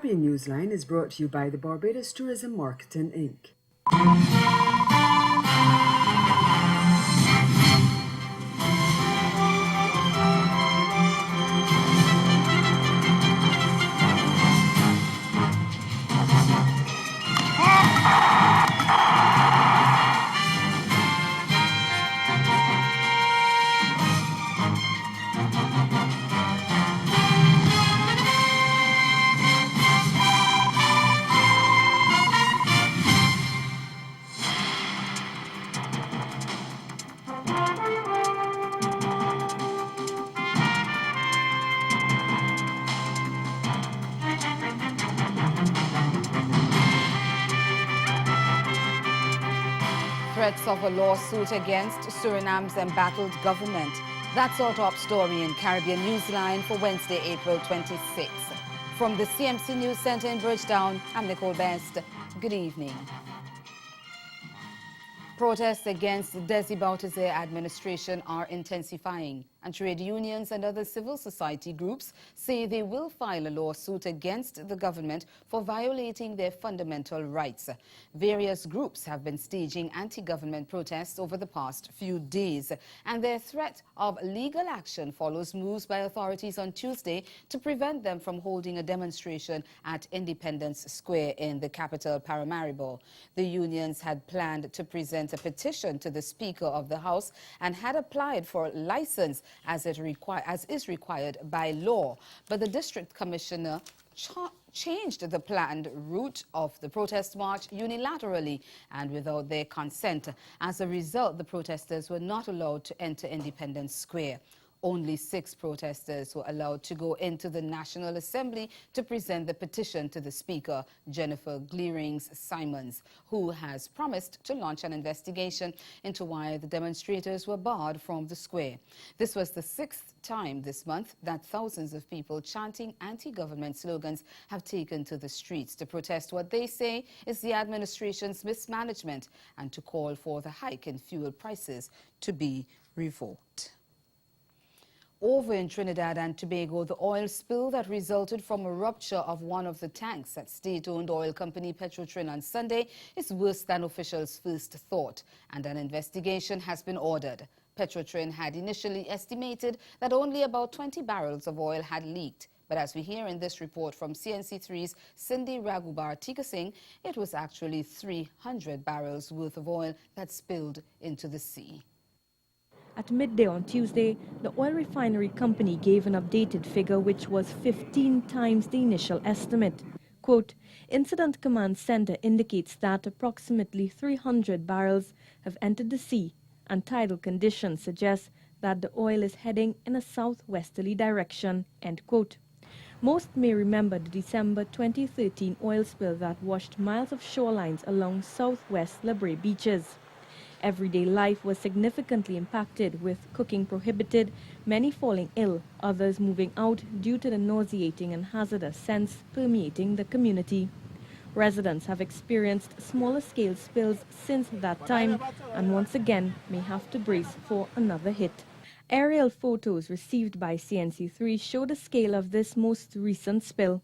Caribbean Newsline is brought to you by the Barbados Tourism Marketing Inc. Threats of a lawsuit against Suriname's embattled government. That's our top story in Caribbean Newsline for Wednesday, April 26. From the CMC News Center in Bridgetown, I'm Nicole Best. Good evening. Protests against the Desi Bouterse administration are intensifying, and trade unions and other civil society groups say they will file a lawsuit against the government for violating their fundamental rights. Various groups have been staging anti-government protests over the past few days, and their threat of legal action follows moves by authorities on Tuesday to prevent them from holding a demonstration at Independence Square in the capital, Paramaribo. The unions had planned to present a petition to the Speaker of the House and had applied for license as is required by law. But the District Commissioner changed the planned route of the protest march unilaterally and without their consent. As a result, the protesters were not allowed to enter Independence Square. Only 6 protesters were allowed to go into the National Assembly to present the petition to the Speaker, Jennifer Gleerings-Simons, who has promised to launch an investigation into why the demonstrators were barred from the square. This was the 6th time this month that thousands of people chanting anti-government slogans have taken to the streets to protest what they say is the administration's mismanagement and to call for the hike in fuel prices to be revoked. Over in Trinidad and Tobago, the oil spill that resulted from a rupture of one of the tanks at state-owned oil company Petrotrin on Sunday is worse than officials first thought, and an investigation has been ordered. Petrotrin had initially estimated that only about 20 barrels of oil had leaked. But as we hear in this report from CNC3's Cindy Raghubar Tikasing, it was actually 300 barrels worth of oil that spilled into the sea. At midday on Tuesday, the oil refinery company gave an updated figure which was 15 times the initial estimate. Quote, Incident Command Center indicates that approximately 300 barrels have entered the sea, and tidal conditions suggest that the oil is heading in a southwesterly direction, end quote. Most may remember the December 2013 oil spill that washed miles of shorelines along southwest Labre beaches. Everyday life was significantly impacted, with cooking prohibited, many falling ill, others moving out due to the nauseating and hazardous scents permeating the community. Residents have experienced smaller-scale spills since that time and once again may have to brace for another hit. Aerial photos received by CNC3 show the scale of this most recent spill.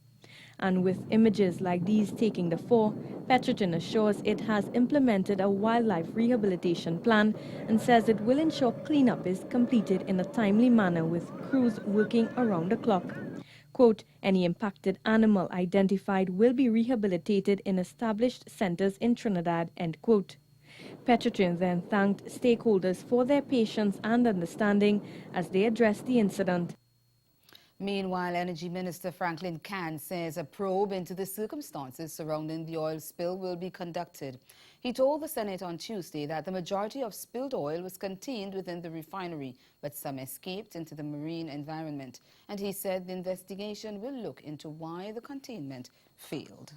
And with images like these taking the fore, Petrotrin assures it has implemented a wildlife rehabilitation plan and says it will ensure cleanup is completed in a timely manner with crews working around the clock. Quote, any impacted animal identified will be rehabilitated in established centers in Trinidad, end quote. Petrotrin then thanked stakeholders for their patience and understanding as they addressed the incident. Meanwhile, Energy Minister Franklin Cann says a probe into the circumstances surrounding the oil spill will be conducted. He told the Senate on Tuesday that the majority of spilled oil was contained within the refinery, but some escaped into the marine environment. And he said the investigation will look into why the containment failed.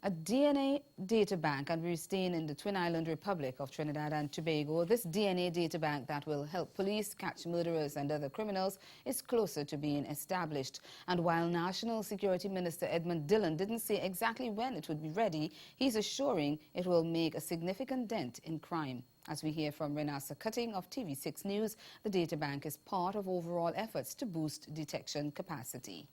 A DNA data bank, and we're staying in the Twin Island Republic of Trinidad and Tobago. This DNA data bank that will help police catch murderers and other criminals is closer to being established. And while National Security Minister Edmund Dillon didn't say exactly when it would be ready, he's assuring it will make a significant dent in crime. As we hear from Renasa Cutting of TV6 News, the data bank is part of overall efforts to boost detection capacity.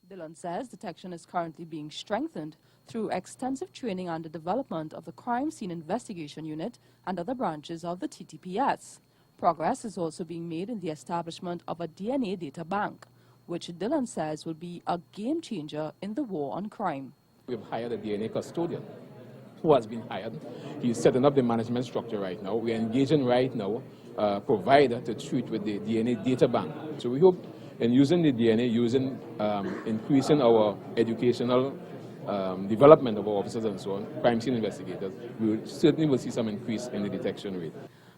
Dillon says detection is currently being strengthened through extensive training and the development of the Crime Scene Investigation Unit and other branches of the TTPS. Progress is also being made in the establishment of a DNA data bank, which Dillon says will be a game changer in the war on crime. We've hired a DNA custodian who has been hired. He's setting up the management structure right now. We're engaging right now a provider to treat with the DNA data bank. So we hope in using the DNA, increasing our educational development of our officers and so on, crime scene investigators, we certainly will see some increase in the detection rate.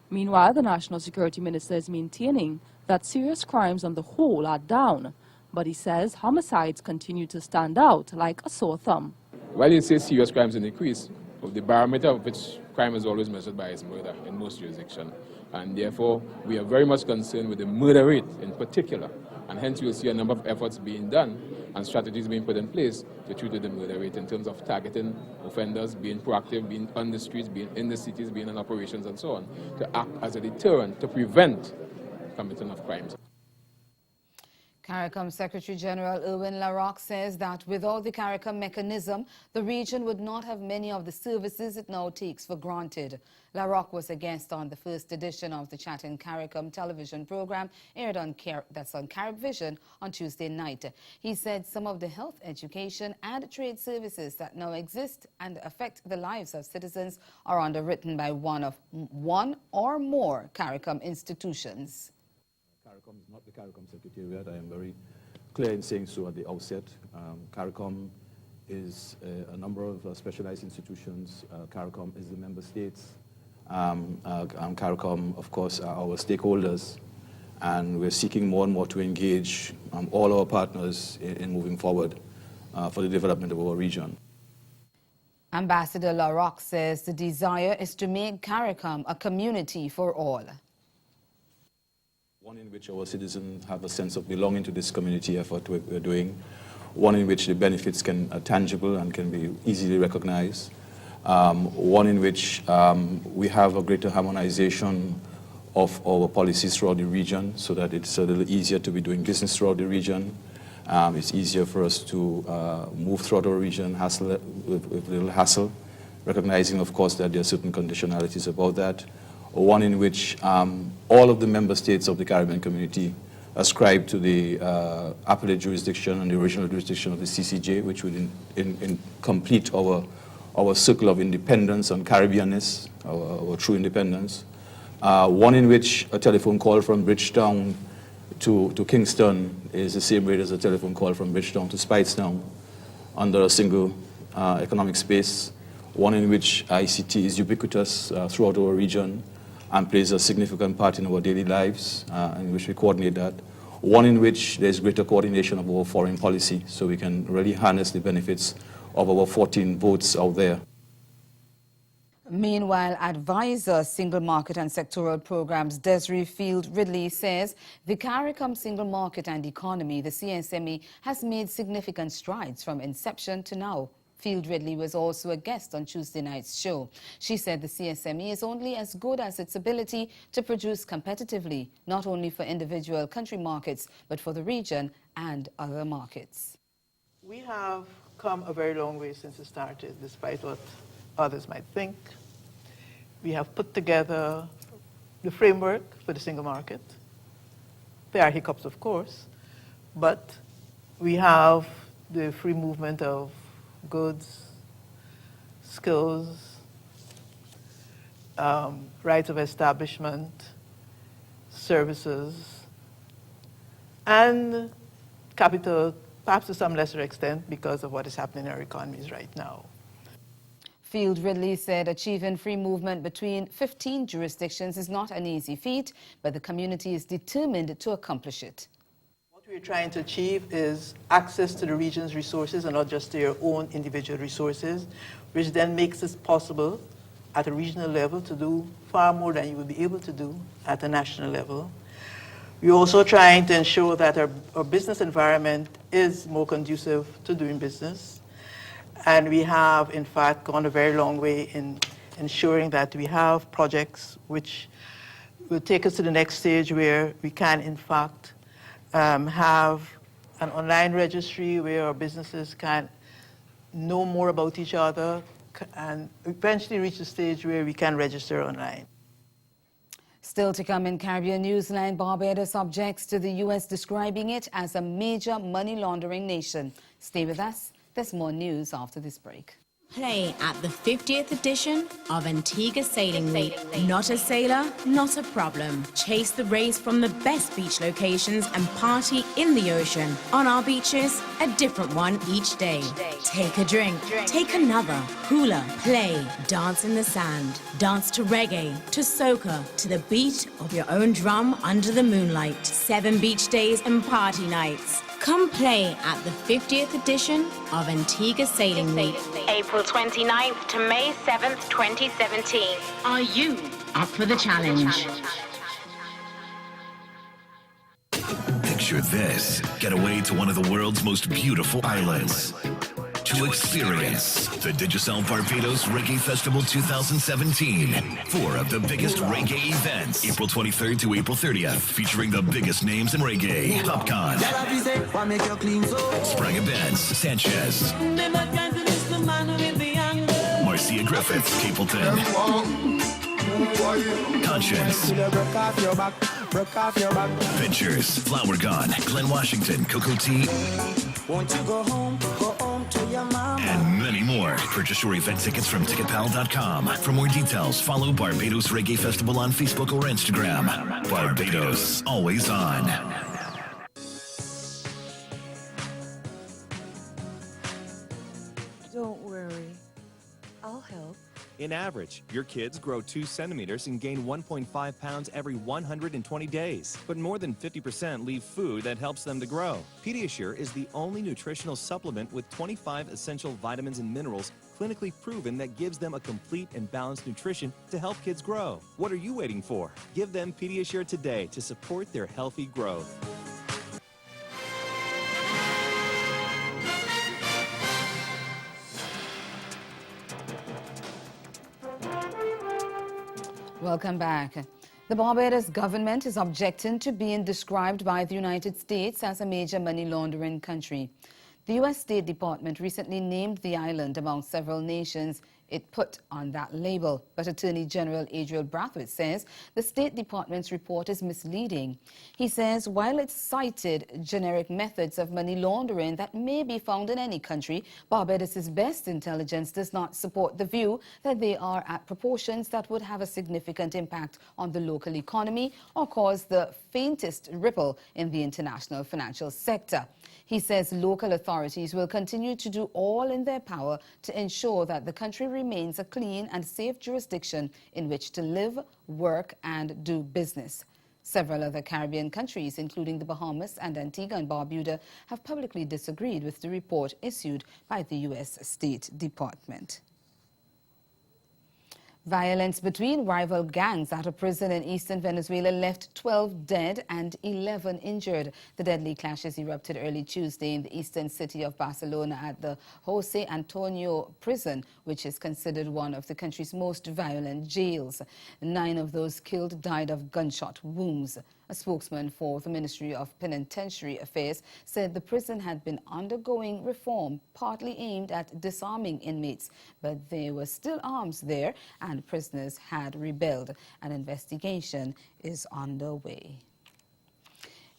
Meanwhile, the National Security Minister is maintaining that serious crimes on the whole are down, but he says homicides continue to stand out like a sore thumb. While you say serious crimes increase, the barometer of which crime is always measured by is murder in most jurisdictions. And therefore, we are very much concerned with the murder rate in particular. And hence, you'll see a number of efforts being done and strategies being put in place to treat with the murder rate in terms of targeting offenders, being proactive, being on the streets, being in the cities, being in operations and so on, to act as a deterrent to prevent committing of crimes. CARICOM Secretary General Irwin LaRocque says that without the CARICOM mechanism, the region would not have many of the services it now takes for granted. LaRocque was a guest on the first edition of the Chatting CARICOM television program aired on Carib Vision on Tuesday night. He said some of the health, education and trade services that now exist and affect the lives of citizens are underwritten by one or more CARICOM institutions. CARICOM is not the CARICOM Secretariat. I am very clear in saying so at the outset. CARICOM is a number of specialized institutions. CARICOM is the member states. CARICOM, of course, are our stakeholders. And we're seeking more and more to engage all our partners in moving forward for the development of our region. Ambassador LaRocque says the desire is to make CARICOM a community for all. One in which our citizens have a sense of belonging to this community effort we're doing. One in which the benefits are tangible and can be easily recognized. One in which we have a greater harmonization of our policies throughout the region so that it's a little easier to be doing business throughout the region. It's easier for us to move throughout our region with little hassle, recognizing, of course, that there are certain conditionalities about that. One in which all of the member states of the Caribbean community ascribe to the appellate jurisdiction and the original jurisdiction of the CCJ, which would complete our circle of independence and Caribbeanness, our true independence. One in which a telephone call from Bridgetown to Kingston is the same rate as a telephone call from Bridgetown to Speightstown under a single economic space. One in which ICT is ubiquitous throughout our region and plays a significant part in our daily lives, in which we coordinate that. One in which there's greater coordination of our foreign policy, so we can really harness the benefits of our 14 votes out there. Meanwhile, advisor Single Market and Sectoral Programs Desiree Field Ridley says the CARICOM Single Market and Economy, the CSME, has made significant strides from inception to now. Field Ridley was also a guest on Tuesday night's show. She said the CSME is only as good as its ability to produce competitively, not only for individual country markets, but for the region and other markets. We have come a very long way since it started, despite what others might think. We have put together the framework for the single market. There are hiccups, of course, but we have the free movement of goods, skills, rights of establishment, services, and capital, perhaps to some lesser extent because of what is happening in our economies right now. Field Ridley said achieving free movement between 15 jurisdictions is not an easy feat, but the community is determined to accomplish it. What we're trying to achieve is access to the region's resources and not just to your own individual resources, which then makes it possible at a regional level to do far more than you would be able to do at a national level. We're also trying to ensure that our business environment is more conducive to doing business. And we have, in fact, gone a very long way in ensuring that we have projects which will take us to the next stage where we can, in fact, have an online registry where our businesses can know more about each other and eventually reach a stage where we can register online. Still to come in Caribbean Newsline, Barbados objects to the U.S. describing it as a major money laundering nation. Stay with us. There's more news after this break. Play at the 50th edition of Antigua Sailing Week. Not a sailor, not a problem. Chase the race from the best beach locations and party in the ocean. On our beaches, a different one each day. Take a drink, take another. Hula, play, dance in the sand. Dance to reggae, to soca, to the beat of your own drum under the moonlight. 7 beach days and party nights. Come play at the 50th edition of Antigua Sailing Week. April 29th to May 7th, 2017. Are you up for the challenge? Picture this. Get away to one of the world's most beautiful islands. To experience the Digicel Barbados Reggae Festival 2017. 4 of the biggest reggae events. April 23rd to April 30th. Featuring the biggest names in reggae. Popcorn. Sprague Benz. Sanchez. Marcia Griffiths. Capleton. Conscience. Ventures. Flower Gone. Glen Washington. Cocoa Tea. Won't you go home to your mama? And many more. Purchase your event tickets from ticketpal.com. For more details, follow Barbados Reggae Festival on Facebook or Instagram. Barbados, always on. Don't worry. I'll help. In average, your kids grow 2 centimeters and gain 1.5 pounds every 120 days. But more than 50% leave food that helps them to grow. Pediasure is the only nutritional supplement with 25 essential vitamins and minerals clinically proven that gives them a complete and balanced nutrition to help kids grow. What are you waiting for? Give them Pediasure today to support their healthy growth. Welcome back. The Barbados government is objecting to being described by the United States as a major money laundering country. The U.S. State Department recently named the island among several nations it put on that label. But Attorney General Adriel Brathwaite says the State Department's report is misleading. He says while it cited generic methods of money laundering that may be found in any country, Barbados's best intelligence does not support the view that they are at proportions that would have a significant impact on the local economy or cause the faintest ripple in the international financial sector. He says local authorities will continue to do all in their power to ensure that the country remains a clean and safe jurisdiction in which to live, work, and do business. Several other Caribbean countries, including the Bahamas and Antigua and Barbuda, have publicly disagreed with the report issued by the U.S. State Department. Violence between rival gangs at a prison in eastern Venezuela left 12 dead and 11 injured. The deadly clashes erupted early Tuesday in the eastern city of Barcelona at the Jose Antonio prison, which is considered one of the country's most violent jails. 9 of those killed died of gunshot wounds. A spokesman for the Ministry of Penitentiary Affairs said the prison had been undergoing reform, partly aimed at disarming inmates, but there were still arms there and prisoners had rebelled. An investigation is underway.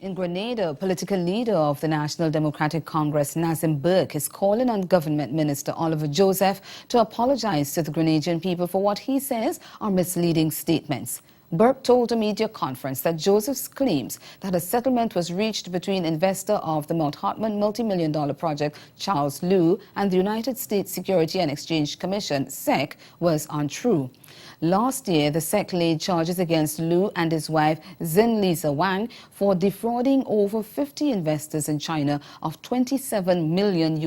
In Grenada, political leader of the National Democratic Congress, Nazim Burke, is calling on Government Minister Oliver Joseph to apologize to the Grenadian people for what he says are misleading statements. Burke told a media conference that Joseph's claims that a settlement was reached between investor of the Mount Hartman multi-million-dollar project, Charles Liu, and the United States Security and Exchange Commission, SEC, was untrue. Last year, the SEC laid charges against Liu and his wife, Xin-Lisa Wang, for defrauding over 50 investors in China of $27 million.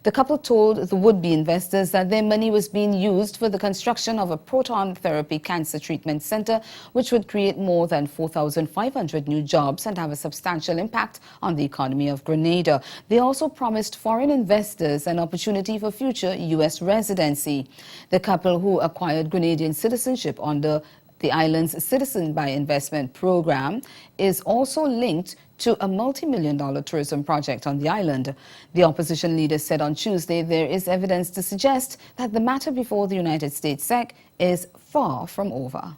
The couple told the would-be investors that their money was being used for the construction of a proton therapy cancer treatment center, which would create more than 4,500 new jobs and have a substantial impact on the economy of Grenada. They also promised foreign investors an opportunity for future U.S. residency. The couple, who acquired Grenadian citizenship under The island's Citizen by Investment program is also linked to a multi-million-dollar tourism project on the island. The opposition leader said on Tuesday there is evidence to suggest that the matter before the United States SEC is far from over.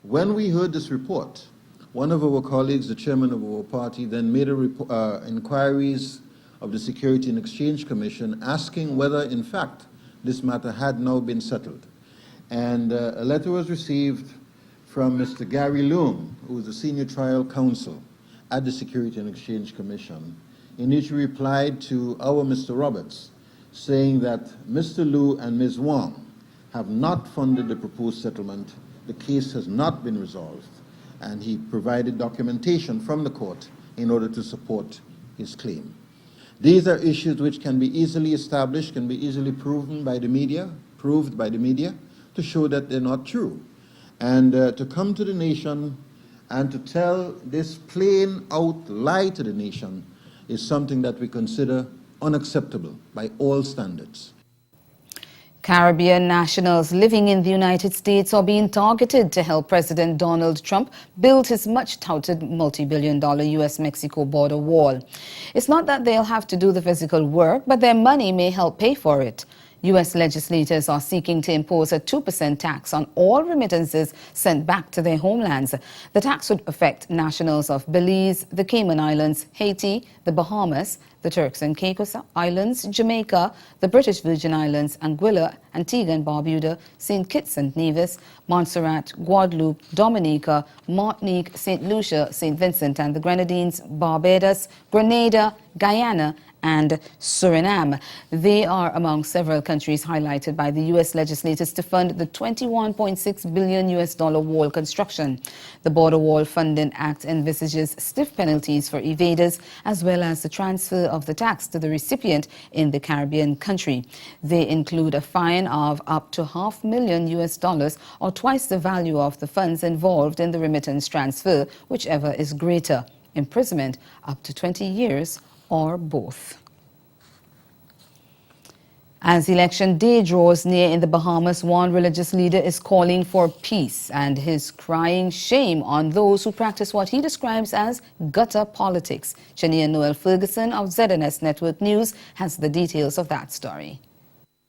When we heard this report, one of our colleagues, the chairman of our party, then made inquiries of the Security and Exchange Commission asking whether, in fact, this matter had now been settled. And a letter was received from Mr. Gary Loom, who is the senior trial counsel at the Security and Exchange Commission, in which he replied to our Mr. Roberts, saying that Mr. Liu and Ms. Wong have not funded the proposed settlement, the case has not been resolved, and he provided documentation from the court in order to support his claim. These are issues which can be easily established, can be easily proved by the media, to show that they're not true. And to come to the nation and to tell this plain out lie to the nation is something that we consider unacceptable by all standards. Caribbean nationals living in the United States are being targeted to help President Donald Trump build his much-touted multi-billion-dollar U.S.-Mexico border wall. It's not that they'll have to do the physical work, but their money may help pay for it. U.S. legislators are seeking to impose a 2% tax on all remittances sent back to their homelands. The tax would affect nationals of Belize, the Cayman Islands, Haiti, the Bahamas, the Turks and Caicos Islands, Jamaica, the British Virgin Islands, Anguilla, Antigua and Barbuda, St. Kitts and Nevis, Montserrat, Guadeloupe, Dominica, Martinique, St. Lucia, St. Vincent and the Grenadines, Barbados, Grenada, Guyana, and Suriname. They are among several countries highlighted by the U.S. legislators to fund the $21.6 billion US wall construction. The Border Wall Funding Act envisages stiff penalties for evaders as well as the transfer of the tax to the recipient in the Caribbean country. They include a fine of up to $500,000 US or twice the value of the funds involved in the remittance transfer, whichever is greater, imprisonment up to 20 years, or both. As election day draws near in the Bahamas, one religious leader is calling for peace and is crying shame on those who practice what he describes as gutter politics. Chania Noel Ferguson of ZNS Network News has the details of that story.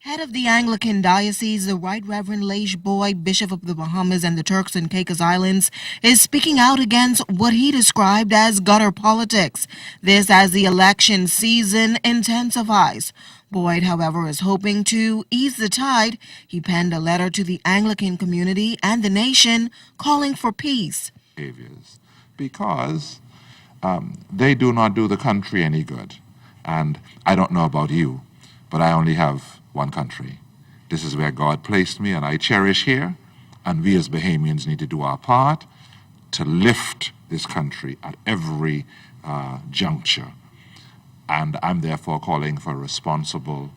Head of the Anglican Diocese, the Right Reverend Leish Boyd, Bishop of the Bahamas and the Turks and Caicos Islands, is speaking out against what he described as gutter politics. This as the election season intensifies. Boyd, however, is hoping to ease the tide. He penned a letter to the Anglican community and the nation calling for peace. Because they do not do the country any good. And I don't know about you, but I only have one country. This is where God placed me and I cherish here, and we as Bahamians need to do our part to lift this country at every juncture. And I'm therefore calling for responsible,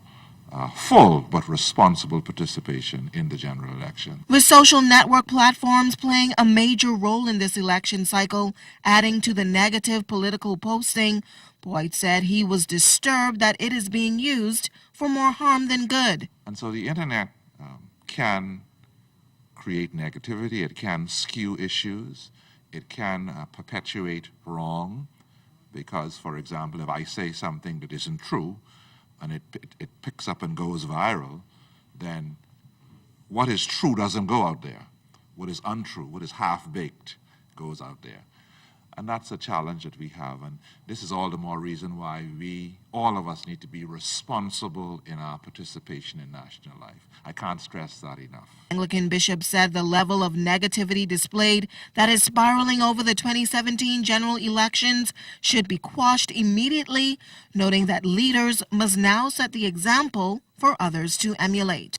full but responsible participation in the general election. With social network platforms playing a major role in this election cycle, adding to the negative political posting, Boyd said he was disturbed that it is being used for more harm than good. And so the internet can create negativity, it can skew issues, it can perpetuate wrong, because, for example, if I say something that isn't true and it picks up and goes viral, then what is true doesn't go out there. What is untrue, what is half-baked goes out there. And that's a challenge that we have, and this is all the more reason why all of us need to be responsible in our participation in national life. I can't stress that enough. Anglican Bishop said the level of negativity displayed that is spiraling over the 2017 general elections should be quashed immediately, noting that leaders must now set the example for others to emulate.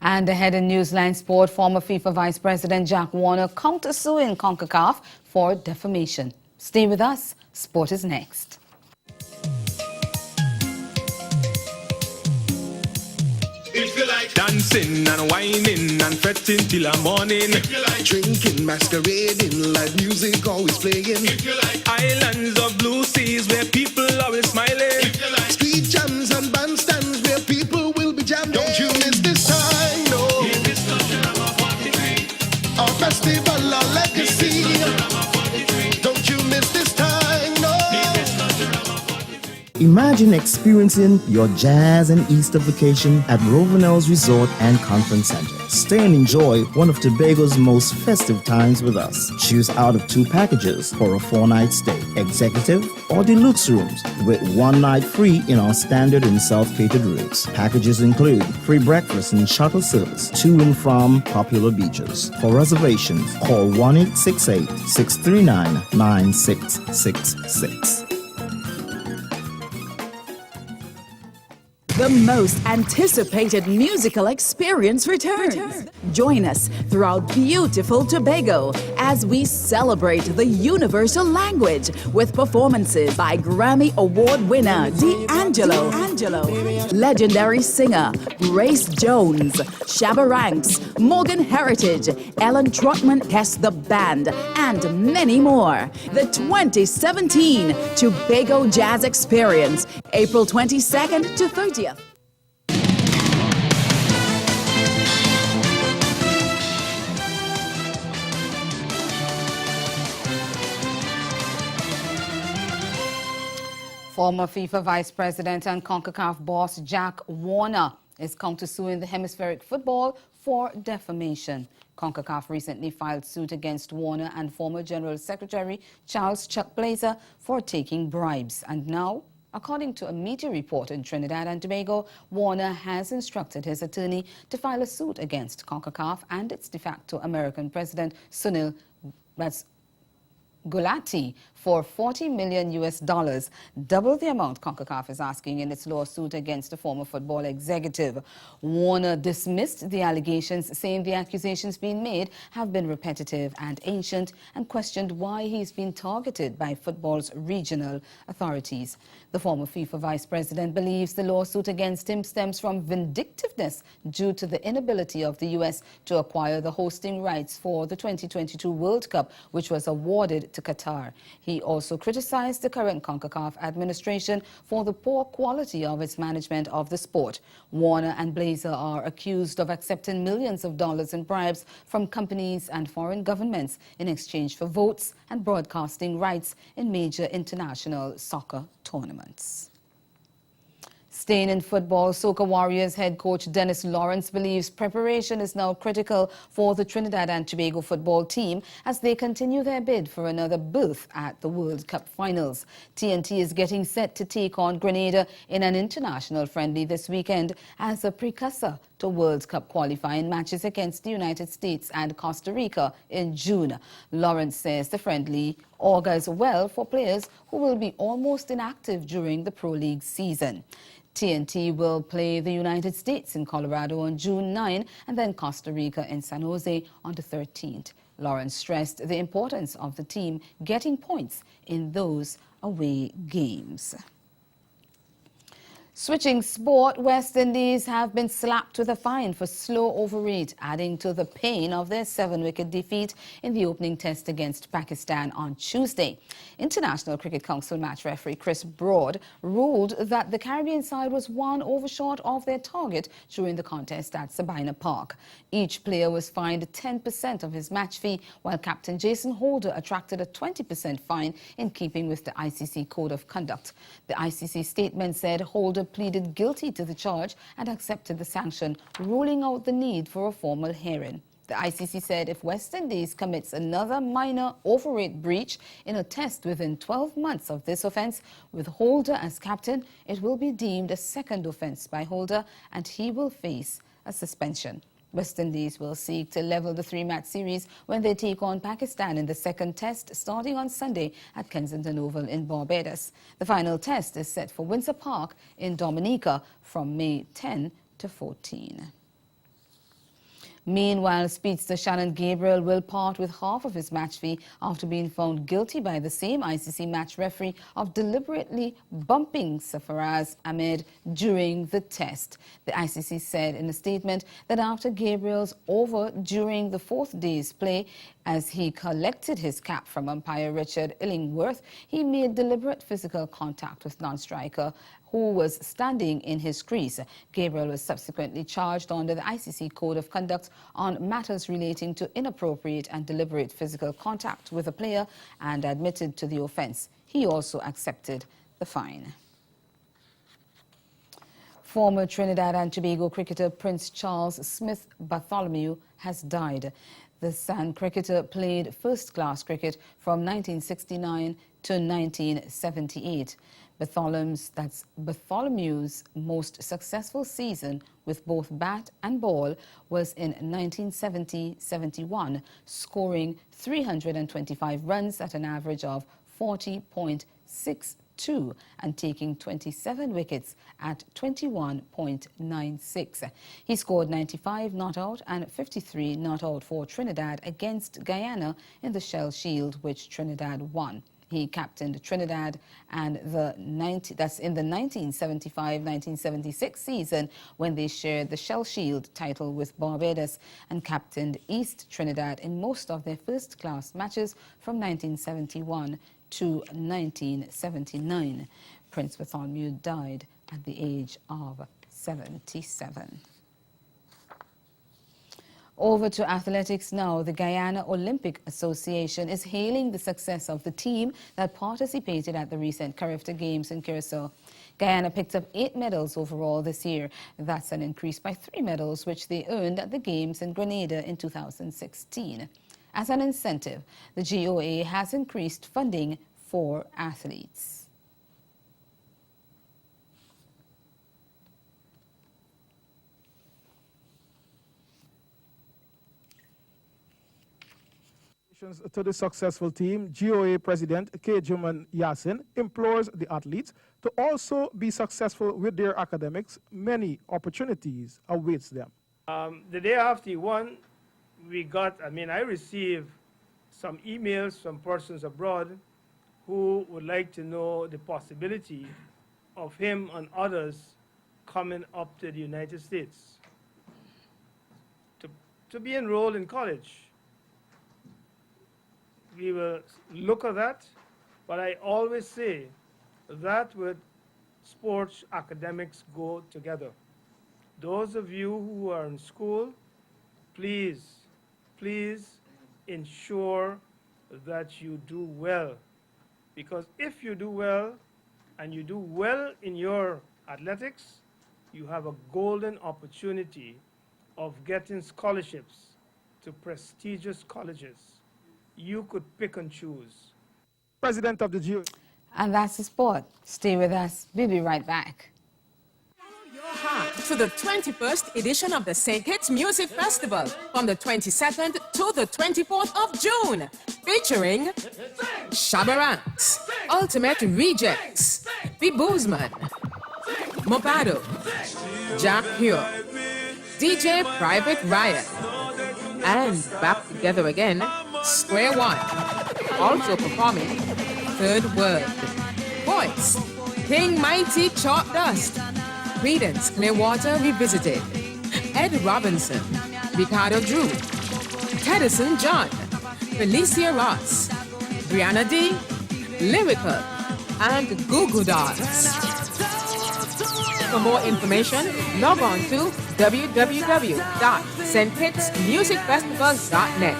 And ahead in Newsline Sport, former FIFA Vice President Jack Warner countersuing CONCACAF for defamation. Stay with us. Sport is next. If you like dancing and whining and fretting till the morning, if you like drinking, masquerading, live music always playing, if you like islands of blue seas where people always smiling, if you like street jams and bandstands where people will be jamming, don't you miss this time, no. In this country I'm a 43. Imagine experiencing your jazz and Easter vacation at Rovenel's Resort and Conference Center. Stay and enjoy one of Tobago's most festive times with us. Choose out of 2 packages for a 4-night stay, executive or deluxe rooms, with 1 night free in our standard and self-catered rooms. Packages include free breakfast and shuttle service to and from popular beaches. For reservations, call 1-868-639-9666. The most anticipated musical experience returns. Join us throughout beautiful Tobago as we celebrate the universal language with performances by Grammy Award winner D'Angelo, legendary singer Grace Jones, Shabba Ranks, Morgan Heritage, Ellen Trotman Test the Band, and many more. The 2017 Tobago Jazz Experience, April 22nd to 30th. Former FIFA Vice President and CONCACAF boss Jack Warner is countersuing the Hemispheric Football for defamation. CONCACAF recently filed suit against Warner and former General Secretary Charles Chuck Blazer for taking bribes. And now, according to a media report in Trinidad and Tobago, Warner has instructed his attorney to file a suit against CONCACAF and its de facto American president Sunil Gulati for $40 million, double the amount CONCACAF is asking in its lawsuit against the former football executive. Warner dismissed the allegations, saying the accusations being made have been repetitive and ancient, and questioned why he's been targeted by football's regional authorities. The former FIFA vice president believes the lawsuit against him stems from vindictiveness due to the inability of the U.S. to acquire the hosting rights for the 2022 World Cup, which was awarded to Qatar. He also criticized the current CONCACAF administration for the poor quality of its management of the sport. Warner and Blazer are accused of accepting millions of dollars in bribes from companies and foreign governments in exchange for votes and broadcasting rights in major international soccer tournaments. Staying in football, Soca Warriors head coach Dennis Lawrence believes preparation is now critical for the Trinidad and Tobago football team as they continue their bid for another berth at the World Cup finals. TNT is getting set to take on Grenada in an international friendly this weekend as a precursor to World Cup qualifying matches against the United States and Costa Rica in June. Lawrence says the friendly augurs well for players who will be almost inactive during the Pro League season. TNT will play the United States in Colorado on June 9 and then Costa Rica in San Jose on the 13th. Lawrence stressed the importance of the team getting points in those away games. Switching sport, West Indies have been slapped with a fine for slow overreach, adding to the pain of their 7-wicket defeat in the opening test against Pakistan on Tuesday. International Cricket Council match referee Chris Broad ruled that the Caribbean side was 1 over short of their target during the contest at Sabina Park. Each player was fined 10% of his match fee, while Captain Jason Holder attracted a 20% fine in keeping with the ICC Code of Conduct. The ICC statement said Holder pleaded guilty to the charge and accepted the sanction, ruling out the need for a formal hearing. The ICC said if West Indies commits another minor overrate breach in a test within 12 months of this offence, with Holder as captain, it will be deemed a second offence by Holder and he will face a suspension. West Indies will seek to level the 3-match series when they take on Pakistan in the second test starting on Sunday at Kensington Oval in Barbados. The final test is set for Windsor Park in Dominica from May 10 to 14. Meanwhile, speedster Shannon Gabriel will part with half of his match fee after being found guilty by the same ICC match referee of deliberately bumping Safaraz Ahmed during the test. The ICC said in a statement that after Gabriel's over during the 4th day's play, as he collected his cap from umpire Richard Illingworth, he made deliberate physical contact with non-striker who was standing in his crease. Gabriel was subsequently charged under the ICC Code of Conduct on matters relating to inappropriate and deliberate physical contact with a player and admitted to the offence. He also accepted the fine. Former Trinidad and Tobago cricketer Prince Charles Smith Bartholomew has died. The San cricketer played first-class cricket from 1969 to 1978. Bartholomew's most successful season with both bat and ball was in 1970-71, scoring 325 runs at an average of 40.62 and taking 27 wickets at 21.96. He scored 95 not out and 53 not out for Trinidad against Guyana in the Shell Shield, which Trinidad won. He captained Trinidad and in the 1975-1976 season when they shared the Shell Shield title with Barbados, and captained East Trinidad in most of their first-class matches from 1971 to 1979. Prince Bartholomew died at the age of 77. Over to athletics now. The Guyana Olympic Association is hailing the success of the team that participated at the recent Carifta Games in Curacao. Guyana picked up 8 medals overall this year. That's an increase by 3 medals which they earned at the Games in Grenada in 2016. As an incentive, the GOA has increased funding for athletes. To the successful team, GOA President K. Juman Yasin implores the athletes to also be successful with their academics. Many opportunities awaits them. The day after he won, I received some emails from persons abroad who would like to know the possibility of him and others coming up to the United States to be enrolled in college. We will look at that, but I always say that with sports academics go together. Those of you who are in school, please ensure that you do well, because if you do well and you do well in your athletics, you have a golden opportunity of getting scholarships to prestigious colleges. You could pick and choose. President of the GOA. And that's the sport. Stay with us. We'll be right back. To the 21st edition of the St. Kitts Music Festival from the 22nd to the 24th of June, featuring Shabaranks, Ultimate Rejects, The Boozman, Mobado, Jack Hugh, DJ Private Riot, and back together again, Square One. Also performing Third World, Voice, King Mighty Chalk Dust, Credence Clearwater Revisited, Ed Robinson, Ricardo Drew, Tedison John, Felicia Ross, Brianna D, Lyrical, and Goo Goo Dolls. For more information, log on to www.stkitsmusicfestival.net.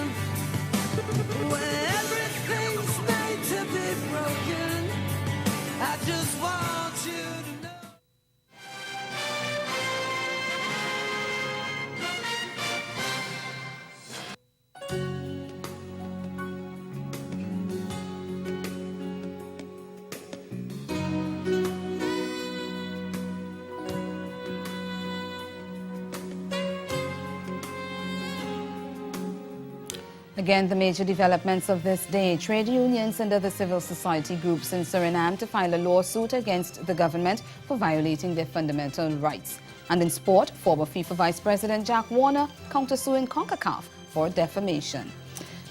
Again, the major developments of this day. Trade unions and other civil society groups in Suriname to file a lawsuit against the government for violating their fundamental rights. And in sport, former FIFA Vice President Jack Warner countersuing CONCACAF for defamation.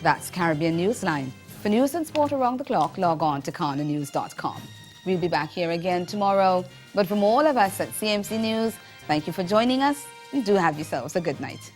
That's Caribbean Newsline. For news and sport around the clock, log on to KanaNews.com. We'll be back here again tomorrow. But from all of us at CMC News, thank you for joining us and do have yourselves a good night.